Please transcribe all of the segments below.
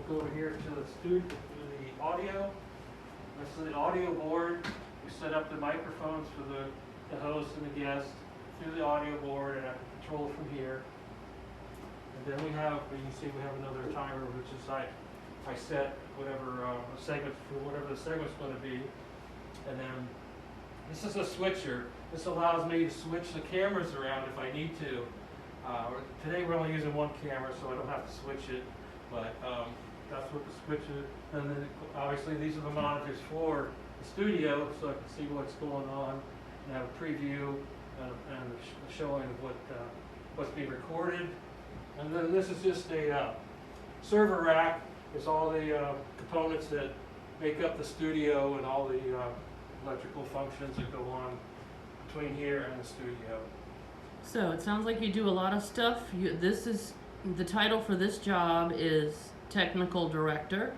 look over here to the audio. This is the audio board. We set up the microphones for the host and the guest through the audio board, and I can control it from here. And then we have, you can see we have another timer, which is I set whatever segment for whatever the segment's going to be. And then this is a switcher. This allows me to switch the cameras around if I need to. Today we're only using one camera, so I don't have to switch it. But that's what the switch is. And then obviously these are the monitors for the studio, so I can see what's going on and have a preview and a showing of what's being recorded. And then this is just a server rack. It's all the components that make up the studio and all the electrical functions that go on between here and the studio. So it sounds like you do a lot of stuff. This is the title for this job is technical director.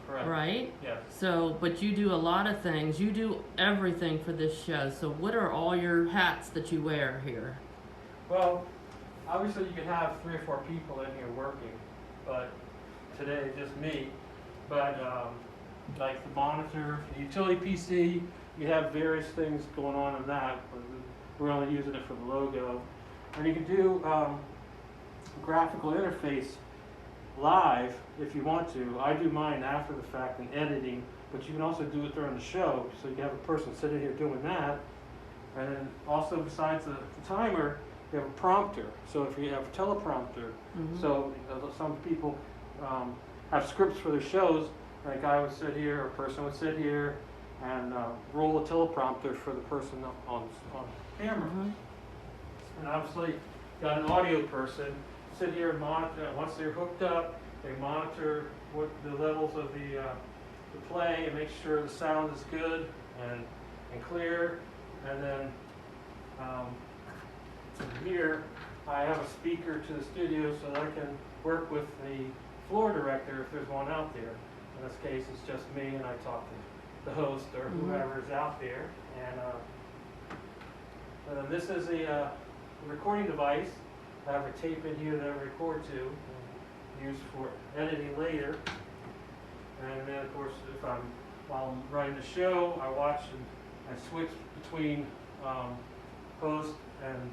Correct. Right? Yes. So, but you do a lot of things. You do everything for this show. So what are all your hats that you wear here? Well, obviously you can have 3 or 4 people in here working, but today just me. But like the monitor, the utility PC, you have various things going on in that, but we're only using it for the logo. And you can do graphical interface live if you want to. I do mine after the fact in editing, but you can also do it during the show. So you have a person sitting here doing that. And then also besides the timer, you have a prompter. So if you have a teleprompter, so some people have scripts for their shows. Like I would sit here, or a person would sit here and roll a teleprompter for the person on camera. And obviously got an audio person sit here and monitor. Once they're hooked up, they monitor what the levels of the play and make sure the sound is good and clear. And then here I have a speaker to the studio so that I can work with the floor director if there's one out there. In this case, it's just me, and I talk to the host or whoever is out there. And this is a recording device. I have a tape in here that I record to and use for editing later. And then, of course, while I'm writing the show, I watch and switch between host and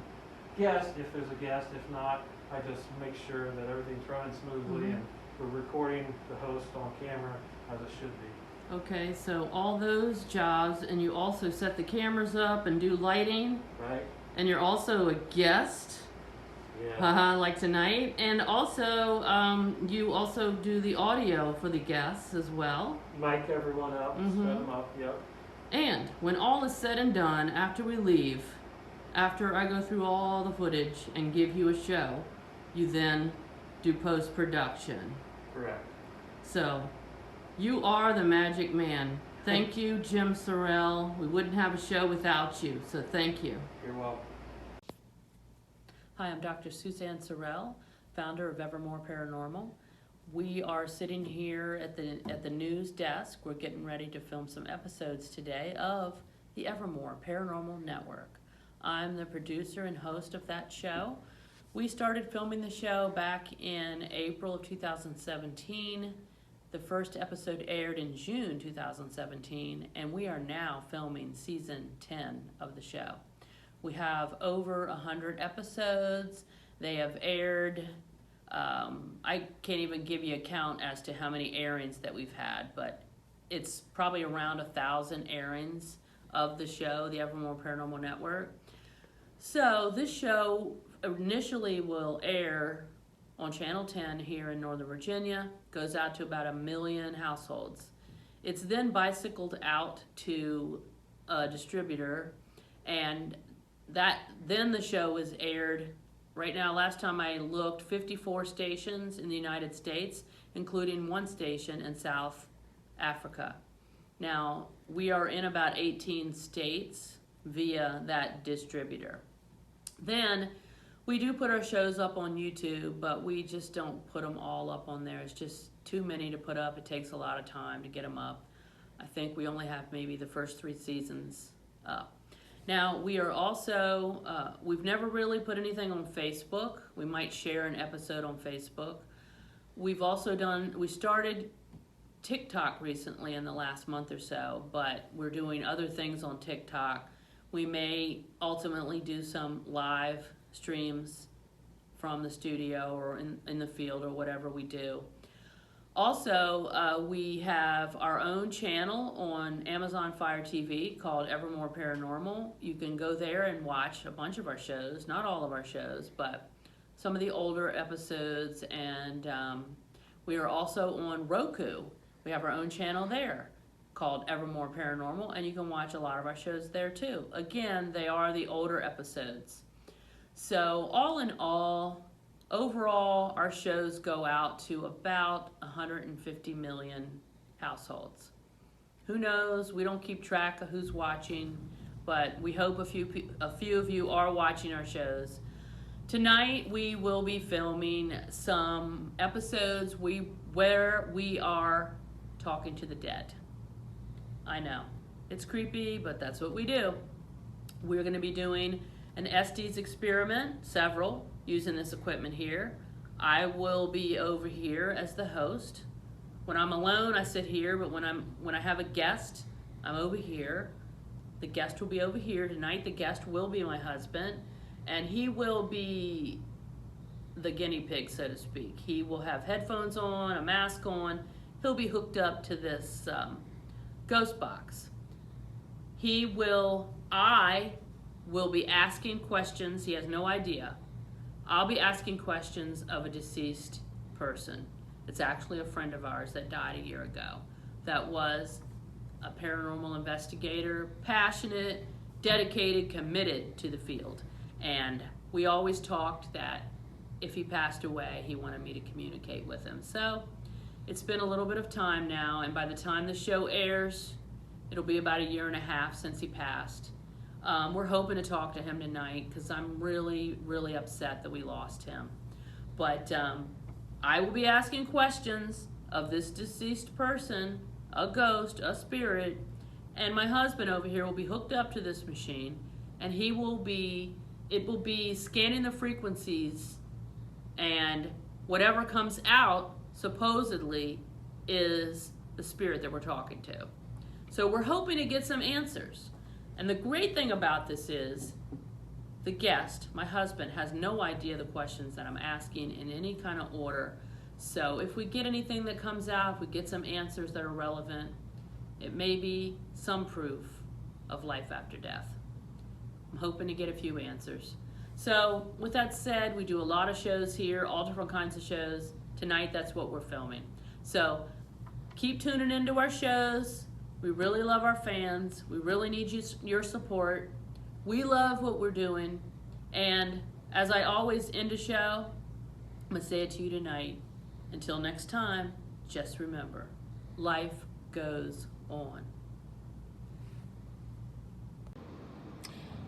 guest if there's a guest. If not, I just make sure that everything's running smoothly and we're recording the host on camera as it should be. Okay, so all those jobs, and you also set the cameras up and do lighting. Right. And you're also a guest. Yeah. Like tonight. And also, you also do the audio for the guests as well. Mic everyone up, set them up, yep. And when all is said and done, after we leave, after I go through all the footage and give you a show, you then do post-production. Correct. So, you are the magic man. Thank you, Jim Sorrell. We wouldn't have a show without you, so thank you. You're welcome. Hi, I'm Dr. Suzanne Sorrell, founder of Evermore Paranormal. We are sitting here at the news desk. We're getting ready to film some episodes today of the Evermore Paranormal Network. I'm the producer and host of that show. We started filming the show back in April of 2017. The first episode aired in June 2017, and we are now filming season 10 of the show. We have over 100 episodes. They have aired, I can't even give you a count as to how many airings that we've had, but it's probably around 1,000 airings of the show, the Evermore Paranormal Network. So this show initially will air on Channel 10 here in Northern Virginia, goes out to about 1 million households. It's then bicycled out to a distributor, and then the show is aired. Right now, last time I looked, 54 stations in the United States, including 1 station in South Africa. Now, we are in about 18 states via that distributor. Then, we do put our shows up on YouTube, but we just don't put them all up on there. It's just too many to put up. It takes a lot of time to get them up. I think we only have maybe the first 3 seasons up. Now, we are also, we've never really put anything on Facebook. We might share an episode on Facebook. we started TikTok recently in the last month or so, but we're doing other things on TikTok. We may ultimately do some live streams from the studio or in the field or whatever we do. Also, we have our own channel on Amazon Fire TV called Evermore Paranormal. You can go there and watch a bunch of our shows, not all of our shows, but some of the older episodes. And we are also on Roku. We have our own channel there called Evermore Paranormal, and you can watch a lot of our shows there too. Again, they are the older episodes. So all in all, overall, our shows go out to about 150 million households. Who knows? We don't keep track of who's watching, but we hope a few of you are watching our shows. Tonight, we will be filming some episodes where we are talking to the dead. I know, it's creepy, but that's what we do. We're going to be doing an Estes experiment, several, using this equipment here. I will be over here as the host. When I'm alone, I sit here, but when I have a guest, I'm over here. The guest will be over here tonight. The guest will be my husband, and he will be the guinea pig, so to speak. He will have headphones on, a mask on. He'll be hooked up to this ghost box. I will be asking questions. He has no idea. I'll be asking questions of a deceased person. It's actually a friend of ours that died a year ago. That was a paranormal investigator, passionate, dedicated, committed to the field. And we always talked that if he passed away, he wanted me to communicate with him. So it's been a little bit of time now, and by the time the show airs, it'll be about 1.5 years since he passed. We're hoping to talk to him tonight because I'm really, really upset that we lost him. But I will be asking questions of this deceased person, a ghost, a spirit, and my husband over here will be hooked up to this machine, and it will be scanning the frequencies, and whatever comes out supposedly is the spirit that we're talking to. So we're hoping to get some answers. And the great thing about this is the guest, my husband, has no idea the questions that I'm asking in any kind of order. So if we get anything that comes out, if we get some answers that are relevant, it may be some proof of life after death. I'm hoping to get a few answers. So with that said, we do a lot of shows here, all different kinds of shows. Tonight, that's what we're filming. So keep tuning into our shows. We really love our fans. We really need your support. We love what we're doing. And as I always end a show, I'm going to say it to you tonight. Until next time, just remember, life goes on.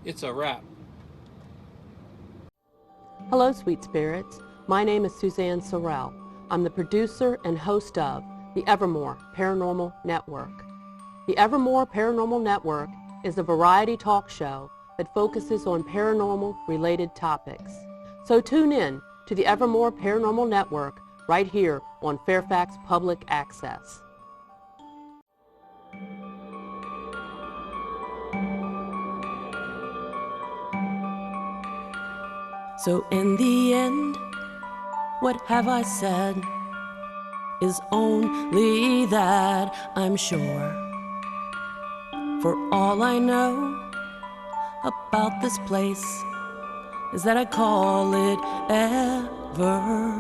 It's a wrap. Hello, sweet spirits. My name is Suzanne Sorrell. I'm the producer and host of the Evermore Paranormal Network. The Evermore Paranormal Network is a variety talk show that focuses on paranormal-related topics. So tune in to the Evermore Paranormal Network right here on Fairfax Public Access. So in the end, what have I said is only that I'm sure. For all I know about this place is that I call it Evermore.